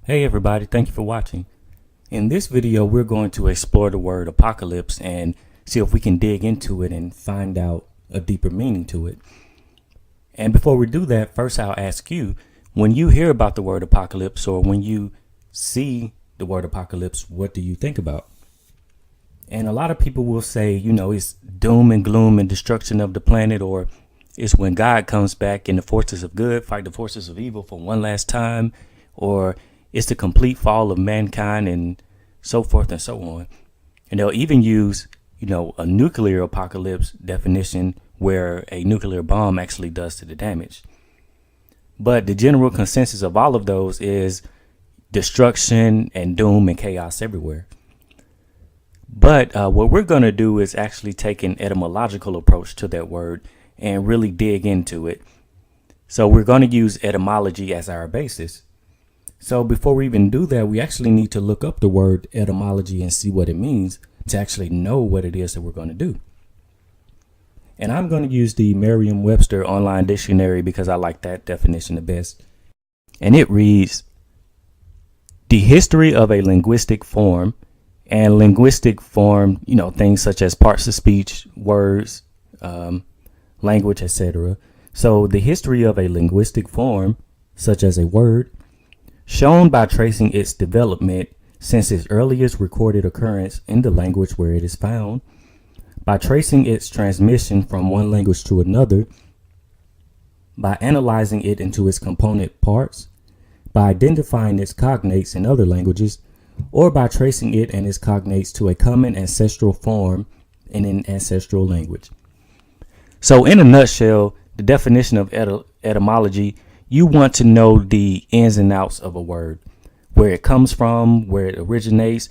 Hey everybody, thank you for watching. In this video, we're going to explore the word apocalypse and see if we can dig into it and find out a deeper meaning to it. And before we do that, first I'll ask you, when you hear about the word apocalypse or when you see the word apocalypse, what do you think about? And a lot of people will say, it's doom and gloom and destruction of the planet, or it's when God comes back and the forces of good fight the forces of evil for one last time, or it's the complete fall of mankind and so forth and so on. And they'll even use, a nuclear apocalypse definition where a nuclear bomb actually does to the damage. But the general consensus of all of those is destruction and doom and chaos everywhere. But what we're going to do is actually take an etymological approach to that word and really dig into it. So we're going to use etymology as our basis. So before we even do that, we actually need to look up the word etymology and see what it means to actually know what it is that we're going to do. And I'm going to use the MerriamWebster online dictionary because I like that definition the best. And it reads, the history of a linguistic form, and linguistic form, things such as parts of speech, words, language, etc. So the history of a linguistic form, such as a word, shown by tracing its development since its earliest recorded occurrence in the language where it is found, by tracing its transmission from one language to another, by analyzing it into its component parts, by identifying its cognates in other languages, or by tracing it and its cognates to a common ancestral form in an ancestral language. So in a nutshell, the definition of etymology, you want to know the ins and outs of a word, where it comes from, where it originates,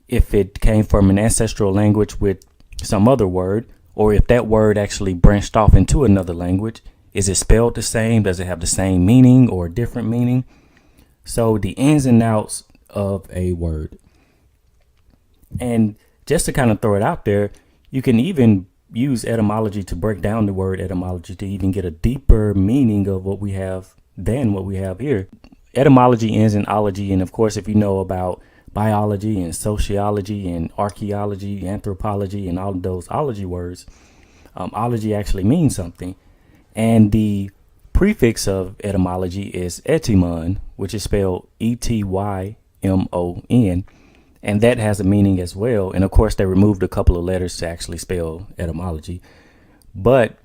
if it came from an ancestral language with some other word, or if that word actually branched off into another language. Is it spelled the same? Does it have the same meaning or a different meaning? So the ins and outs of a word. And just to kind of throw it out there, you can even use etymology to break down the word etymology to even get a deeper meaning of what we have than what we have here. Etymology ends in ology, and of course, if you know about biology and sociology and archaeology, anthropology, and all of those ology words, ology actually means something. And the prefix of etymology is etymon, which is spelled Etymon, and that has a meaning as well. And of course, they removed a couple of letters to actually spell etymology. But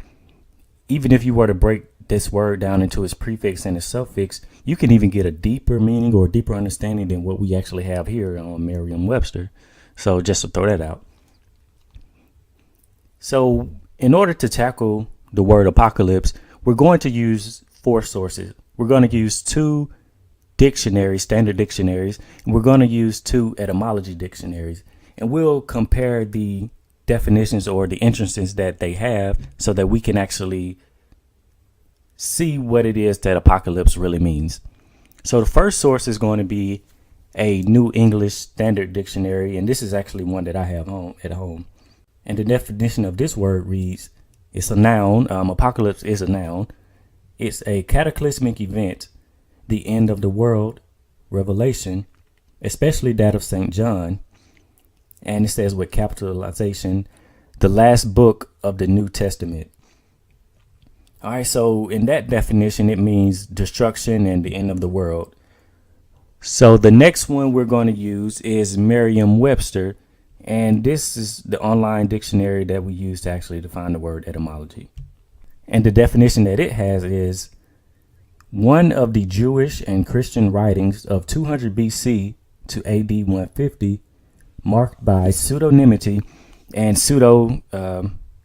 even if you were to break this word down into its prefix and its suffix, you can even get a deeper meaning or a deeper understanding than what we actually have here on MerriamWebster. So just to throw that out. So in order to tackle the word apocalypse, we're going to use 4 sources. We're going to use 2 dictionaries, standard dictionaries, and we're going to use 2 etymology dictionaries, and we'll compare the definitions or the entrances that they have so that we can actually see what it is that apocalypse really means. So the first source is going to be a New English Standard Dictionary, and this is actually one that I have at home. And the definition of this word reads, it's a noun. Apocalypse is a noun. It's a cataclysmic event, the end of the world, revelation, especially that of St. John. And it says with capitalization, the last book of the New Testament. All right, so in that definition, it means destruction and the end of the world. So the next one we're going to use is Merriam-Webster, and this is the online dictionary that we use to actually define the word etymology. And the definition that it has is one of the Jewish and Christian writings of 200 BC to AD 150, marked by pseudonymity and pseudo,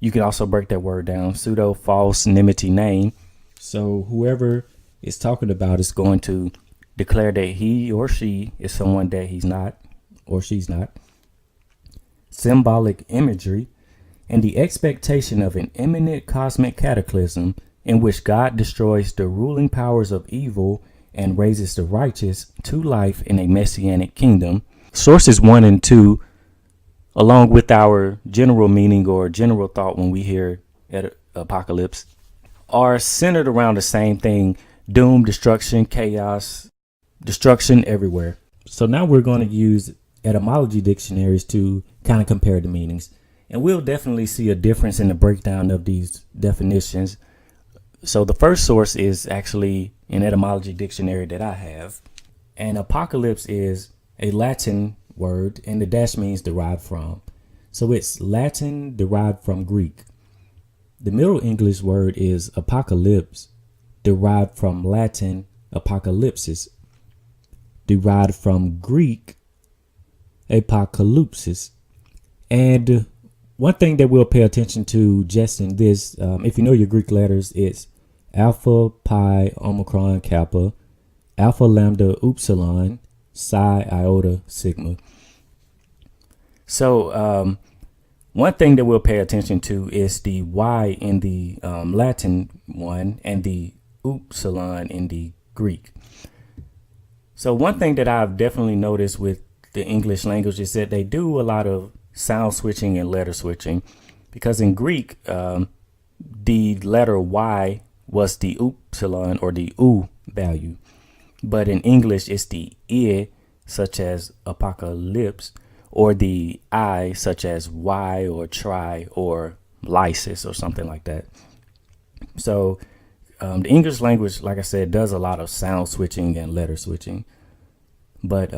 you can also break that word down, pseudo false nimity name. So whoever is talking about is going to declare that he or she is someone that he's not or she's not. Symbolic imagery and the expectation of an imminent cosmic cataclysm in which God destroys the ruling powers of evil and raises the righteous to life in a messianic kingdom. Sources 1 and 2, along with our general meaning or general thought when we hear apocalypse, are centered around the same thing: doom, destruction, chaos, destruction everywhere. So now we're going to use etymology dictionaries to kind of compare the meanings. And we'll definitely see a difference in the breakdown of these definitions. So the first source is actually an etymology dictionary that I have. And apocalypse is a Latin word, and the dash means derived from. So it's Latin derived from Greek. The Middle English word is apocalypse, derived from Latin apocalypsis, derived from Greek apocalypsis. And one thing that we'll pay attention to just in this, if you know your Greek letters, it's Alpha, Pi, Omicron, Kappa, Alpha, Lambda, Upsilon, Psi, Iota, Sigma. So one thing that we'll pay attention to is the Y in the Latin one and the Upsilon in the Greek. So one thing that I've definitely noticed with the English language is that they do a lot of sound switching and letter switching, because in Greek, the letter Y was the upsilon or the U value. But in English, it's the I, such as apocalypse, or the I, such as Y or tri or lysis or something like that. So the English language, like I said, does a lot of sound switching and letter switching. But,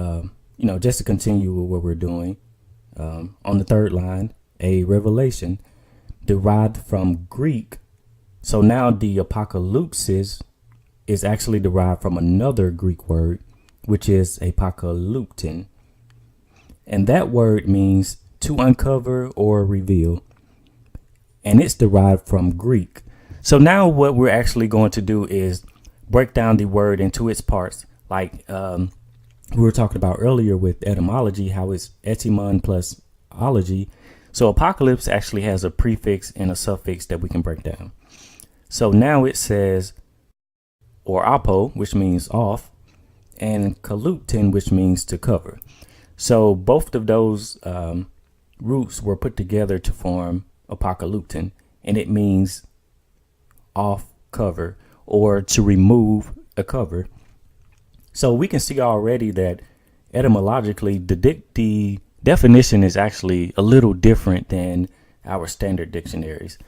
just to continue with what we're doing, on the third line, a revelation derived from Greek. So now the apocalypsis is actually derived from another Greek word, which is apocalyptin. And that word means to uncover or reveal. And it's derived from Greek. So now what we're actually going to do is break down the word into its parts. Like we were talking about earlier with etymology, how it's etymon plus ology. So apocalypse actually has a prefix and a suffix that we can break down. So now it says, or apo, which means off, and kaluptin, which means to cover. So both of those roots were put together to form apocalyptin, and it means off cover or to remove a cover. So we can see already that etymologically the definition is actually a little different than our standard dictionaries.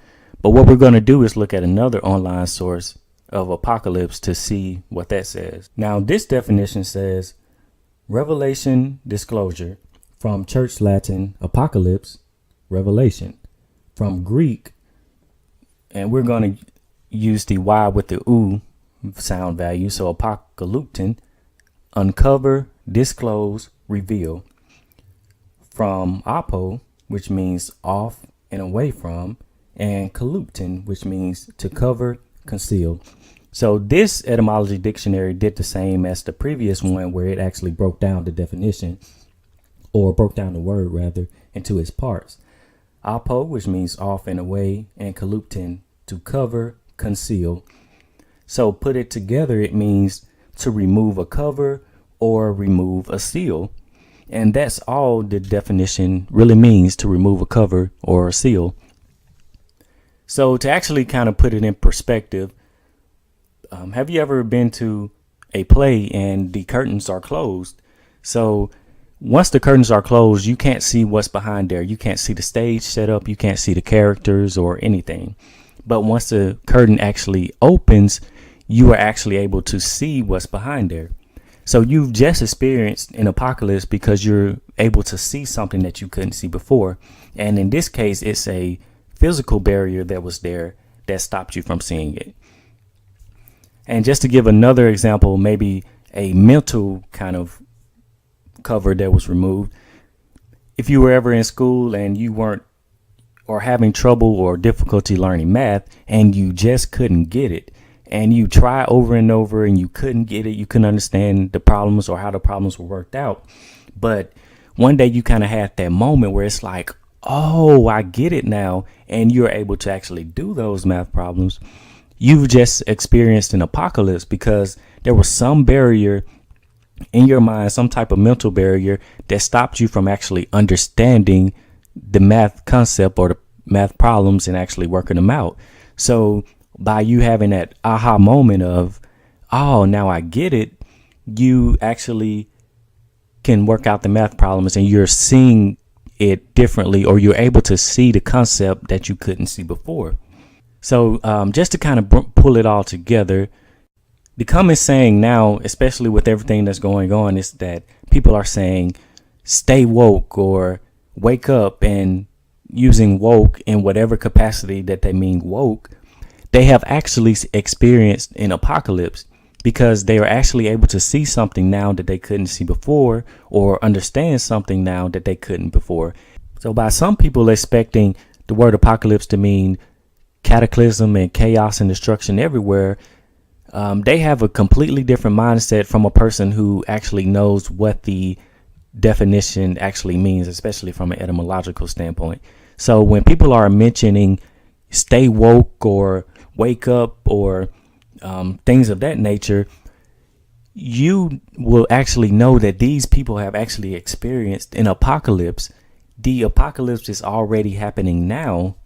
But what we're going to do is look at another online source of apocalypse to see what that says. Now, this definition says revelation, disclosure, from Church Latin, apocalypse, revelation, from Greek, and we're going to use the Y with the U sound value. So apocalyptin, uncover, disclose, reveal. From apo, which means off and away from, and kaluptin, which means to cover, conceal. So this etymology dictionary did the same as the previous one, where it actually broke down the definition, or broke down the word rather, into its parts. Apo, which means off and away, and kaluptin, to cover, conceal. So put it together, it means to remove a cover or remove a seal. And that's all the definition really means, to remove a cover or a seal. So to actually kind of put it in perspective, have you ever been to a play and the curtains are closed? So once the curtains are closed, you can't see what's behind there. You can't see the stage setup. You can't see the characters or anything. But once the curtain actually opens, you are actually able to see what's behind there. So you've just experienced an apocalypse because you're able to see something that you couldn't see before. And in this case, it's a physical barrier that was there that stopped you from seeing it. And just to give another example, maybe a mental kind of cover that was removed. If you were ever in school and you weren't, or having trouble or difficulty learning math, and you just couldn't get it, and you try over and over and you couldn't get it, you couldn't understand the problems or how the problems were worked out. But one day you kind of had that moment where it's like, oh, I get it now. And you're able to actually do those math problems. You've just experienced an apocalypse because there was some barrier in your mind, some type of mental barrier that stopped you from actually understanding the math concept or the math problems and actually working them out. So by you having that aha moment of, oh, now I get it, you actually can work out the math problems and you're seeing it differently, or you're able to see the concept that you couldn't see before. So just to kind of pull it all together, the common saying now, especially with everything that's going on, is that people are saying stay woke or wake up, and using woke in whatever capacity that they mean woke. They have actually experienced an apocalypse because they are actually able to see something now that they couldn't see before, or understand something now that they couldn't before. So by some people expecting the word apocalypse to mean cataclysm and chaos and destruction everywhere, they have a completely different mindset from a person who actually knows what the definition actually means, especially from an etymological standpoint. So when people are mentioning stay woke or wake up or things of that nature, you will actually know that these people have actually experienced an apocalypse. The apocalypse is already happening now.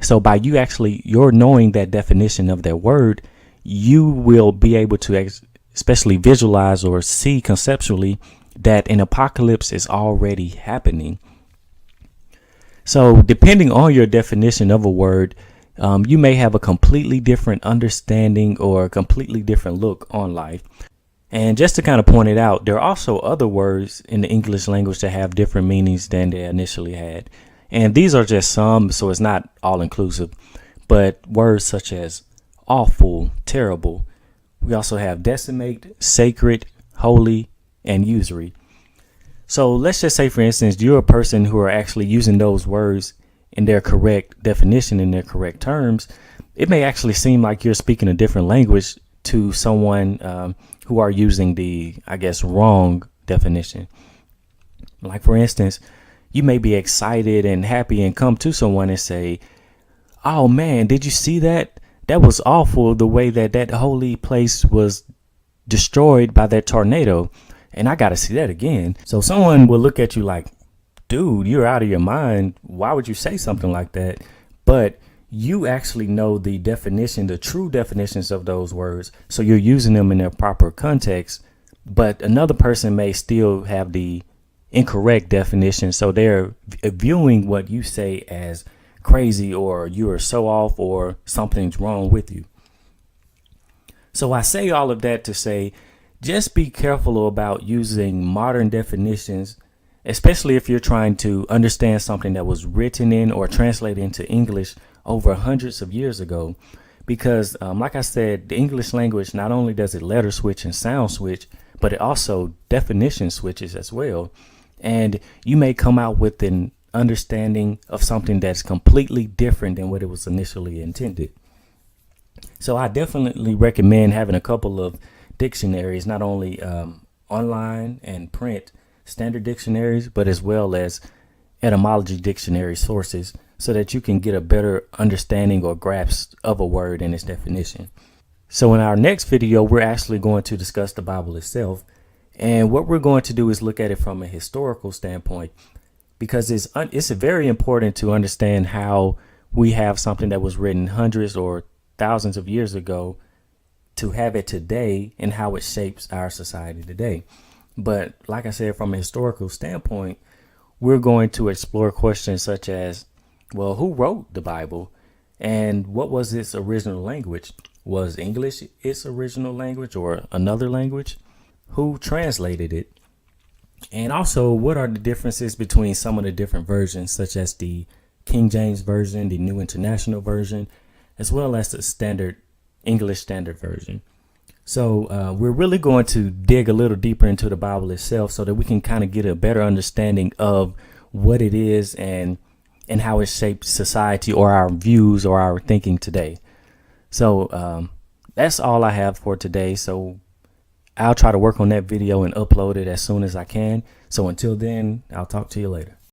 So by you're knowing that definition of that word, you will be able to especially visualize or see conceptually that an apocalypse is already happening. So depending on your definition of a word, you may have a completely different understanding or a completely different look on life. And just to kind of point it out, there are also other words in the English language that have different meanings than they initially had. And these are just some, so it's not all inclusive, but words such as awful, terrible. We also have decimate, sacred, holy, and usury. So let's just say, for instance, you're a person who are actually using those words in their correct definition, in their correct terms. It may actually seem like you're speaking a different language to someone who are using the, wrong definition. Like, for instance, you may be excited and happy and come to someone and say, oh man, did you see that? That was awful, the way that holy place was destroyed by that tornado. And I got to see that again. So someone will look at you like, dude, you're out of your mind. Why would you say something like that? But you actually know the definition, the true definitions of those words. So you're using them in their proper context. But another person may still have the incorrect definition. So they're viewing what you say as crazy, or you are so off, or something's wrong with you. So I say all of that to say, just be careful about using modern definitions, especially if you're trying to understand something that was written in or translated into English over hundreds of years ago. Because like I said, the English language, not only does it letter switch and sound switch, but it also definition switches as well. And you may come out with an understanding of something that's completely different than what it was initially intended. So I definitely recommend having a couple of dictionaries, not only online and print standard dictionaries, but as well as etymology dictionary sources, so that you can get a better understanding or grasp of a word and its definition. So in our next video, we're actually going to discuss the Bible itself. And what we're going to do is look at it from a historical standpoint, because it's very important to understand how we have something that was written hundreds or thousands of years ago to have it today, and how it shapes our society today. But like I said, from a historical standpoint, we're going to explore questions such as, well, who wrote the Bible, and what was its original language? Was English its original language, or another language? Who translated it? And also, what are the differences between some of the different versions, such as the King James Version, the New International Version, as well as the English Standard Version. So we're really going to dig a little deeper into the Bible itself, so that we can kind of get a better understanding of what it is and how it shapes society, or our views, or our thinking today. So that's all I have for today. So I'll try to work on that video and upload it as soon as I can. So until then, I'll talk to you later.